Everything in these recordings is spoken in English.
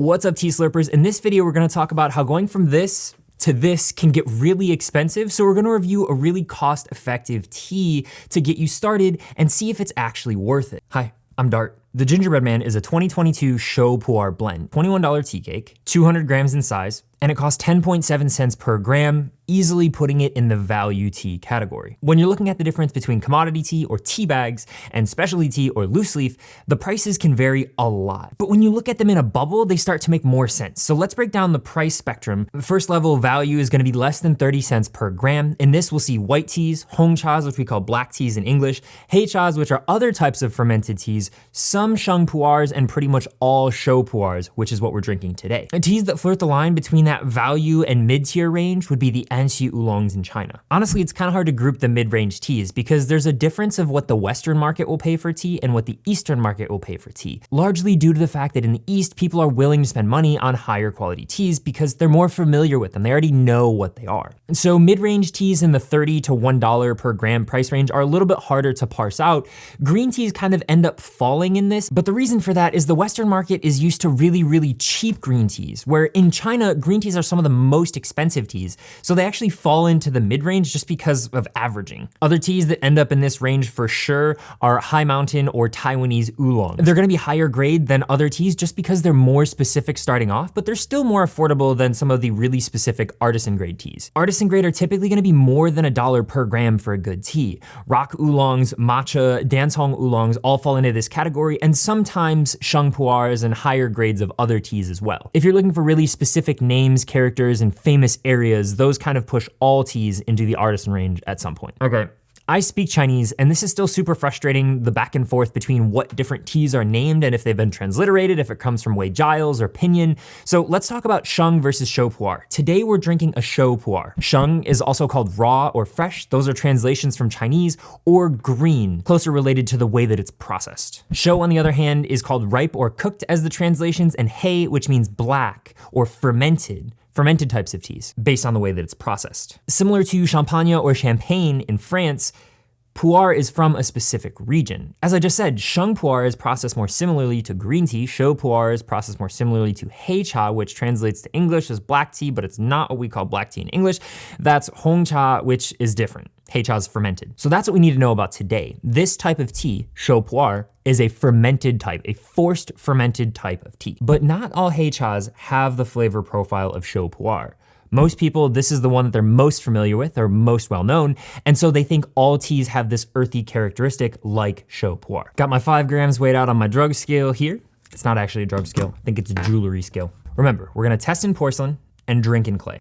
What's up, tea slurpers? In this video, we're gonna talk about how going from this to this can get really expensive. So we're gonna review a really cost-effective tea to get you started and see if it's actually worth it. Hi, I'm Dart. The Gingerbread Man is a 2022 Shou Pu'erh blend, $21 tea cake, 200 grams in size, and it costs 10.7 cents per gram, easily putting it in the value tea category. When you're looking at the difference between commodity tea or tea bags and specialty tea or loose leaf, the prices can vary a lot. But when you look at them in a bubble, they start to make more sense. So let's break down the price spectrum. The first level value is gonna be less than 30 cents per gram. In this, we'll see white teas, hong chas, which we call black teas in English, hei chas, which are other types of fermented teas, some Sheng pu'erhs, and pretty much all Shou pu'erhs, which is what we're drinking today. And teas that flirt the line between that value and mid-tier range would be the Anxi oolongs in China. Honestly, it's kind of hard to group the mid-range teas because there's a difference of what the Western market will pay for tea and what the Eastern market will pay for tea, largely due to the fact that in the East, people are willing to spend money on higher quality teas because they're more familiar with them. They already know what they are. And so mid-range teas in the $30 to $1 per gram price range are a little bit harder to parse out. Green teas kind of end up falling in this, but the reason for that is the Western market is used to really, really cheap green teas, where in China, green teas are some of the most expensive teas. So they actually fall into the mid-range just because of averaging. Other teas that end up in this range for sure are high mountain or Taiwanese oolong. They're gonna be higher grade than other teas just because they're more specific starting off, but they're still more affordable than some of the really specific artisan grade teas. Artisan grade are typically gonna be more than $1 per gram for a good tea. Rock oolongs, matcha, dancehong oolongs all fall into this category, and sometimes Sheng pu'erhs and higher grades of other teas as well. If you're looking for really specific names, characters, and famous areas, those kind of push all teas into the artisan range at some point. Okay. I speak Chinese, and this is still super frustrating, the back and forth between what different teas are named and if they've been transliterated, if it comes from Wei Giles or Pinyin. So let's talk about Sheng versus Shou pu'erh. Today we're drinking a Shou pu'erh. Sheng is also called raw or fresh. Those are translations from Chinese, or green, closer related to the way that it's processed. Shou, on the other hand, is called ripe or cooked as the translations, and hei, which means black or fermented types of teas based on the way that it's processed. Similar to champagne or champagne in France, pu'erh is from a specific region. As I just said, Sheng pu'erh is processed more similarly to green tea. Shou pu'erh is processed more similarly to hei cha, which translates to English as black tea, but it's not what we call black tea in English. That's hong cha, which is different. Hei cha is fermented. So that's what we need to know about today. This type of tea, Shou pu'erh, is a fermented type, a forced fermented type of tea. But not all hei chas have the flavor profile of Shou pu'erh. Most people, this is the one that they're most familiar with or most well known, and so they think all teas have this earthy characteristic like Shou pu'erh. Got my 5 grams weighed out on my drug scale here. It's not actually a drug scale, I think it's a jewelry scale. Remember, we're gonna test in porcelain and drink in clay.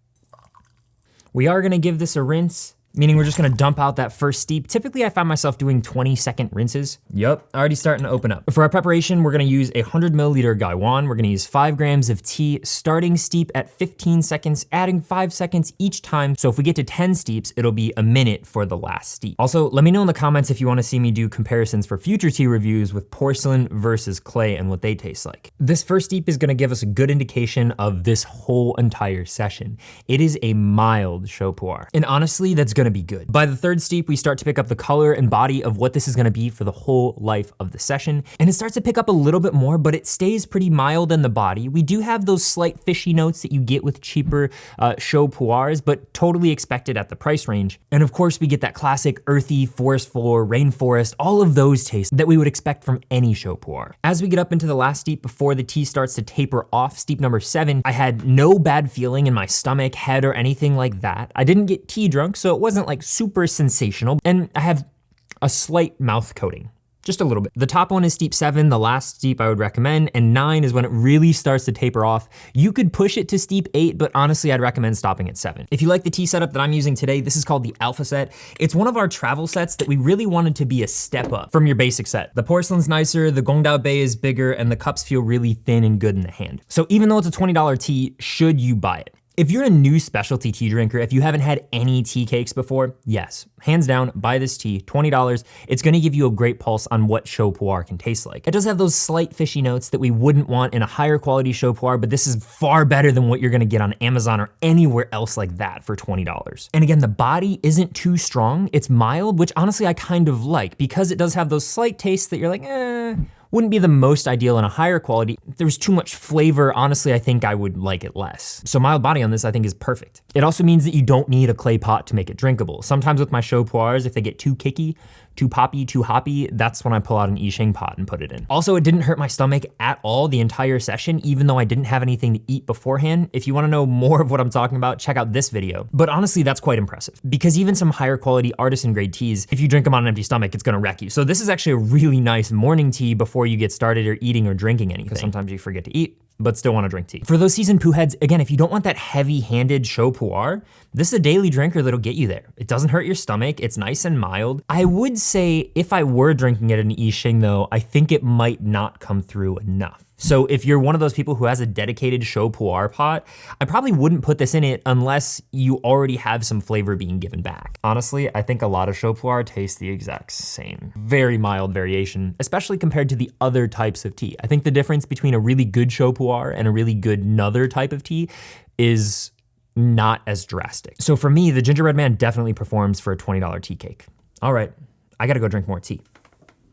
We are gonna give this a rinse, meaning we're just gonna dump out that first steep. Typically, I find myself doing 20-second rinses. Yup, already starting to open up. For our preparation, we're gonna use a 100 milliliter gaiwan. We're gonna use 5 grams of tea, starting steep at 15 seconds, adding 5 seconds each time. So if we get to 10 steeps, it'll be a minute for the last steep. Also, let me know in the comments if you wanna see me do comparisons for future tea reviews with porcelain versus clay and what they taste like. This first steep is gonna give us a good indication of this whole entire session. It is a mild Shou pu'erh. And honestly, that's gonna be good. By the third steep, we start to pick up the color and body of what this is gonna be for the whole life of the session. And it starts to pick up a little bit more, but it stays pretty mild in the body. We do have those slight fishy notes that you get with cheaper Shou pu'erhs, but totally expected at the price range. And of course, we get that classic earthy, forest floor, rainforest, all of those tastes that we would expect from any Shou pu'erh. As we get up into the last steep before the tea starts to taper off, steep number 7, I had no bad feeling in my stomach, head, or anything like that. I didn't get tea drunk, so it wasn't like super sensational, and I have a slight mouth coating, just a little bit. The top one is steep 7, the last steep I would recommend, and 9 is when it really starts to taper off. You could push it to steep 8, but honestly, I'd recommend stopping at 7. If you like the tea setup that I'm using today, this is called the Alpha set. It's one of our travel sets that we really wanted to be a step up from your basic set. The porcelain's nicer, the Gongdao Bay is bigger, and the cups feel really thin and good in the hand. So even though it's a $20 tea, should you buy it? If you're a new specialty tea drinker, if you haven't had any tea cakes before, yes, hands down, buy this tea, $20. It's gonna give you a great pulse on what Shou pu'erh can taste like. It does have those slight fishy notes that we wouldn't want in a higher quality Shou pu'erh, but this is far better than what you're gonna get on Amazon or anywhere else like that for $20. And again, the body isn't too strong. It's mild, which honestly I kind of like because it does have those slight tastes that you're like, Wouldn't be the most ideal in a higher quality. If there was too much flavor, honestly, I think I would like it less. So mild body on this I think is perfect. It also means that you don't need a clay pot to make it drinkable. Sometimes with my Shou Pu'erhs, if they get too kicky, too poppy, too hoppy, that's when I pull out an Xishuangbanna pot and put it in. Also, it didn't hurt my stomach at all the entire session, even though I didn't have anything to eat beforehand. If you wanna know more of what I'm talking about, check out this video. But honestly, that's quite impressive because even some higher quality artisan grade teas, if you drink them on an empty stomach, it's gonna wreck you. So this is actually a really nice morning tea before you get started or eating or drinking anything. Because sometimes you forget to eat, but still wanna drink tea. For those seasoned poo heads, again, if you don't want that heavy-handed Shou Pu'erh, this is a daily drinker that'll get you there. It doesn't hurt your stomach, it's nice and mild. I would say if I were drinking it in Xishuangbanna though, I think it might not come through enough. So if you're one of those people who has a dedicated Shou Pu'erh pot, I probably wouldn't put this in it unless you already have some flavor being given back. Honestly, I think a lot of Shou Pu'erh taste the exact same. Very mild variation, especially compared to the other types of tea. I think the difference between a really good Shou Pu'erh and a really good another type of tea is not as drastic. So for me, the Gingerbread Man definitely performs for a $20 tea cake. All right, I gotta go drink more tea.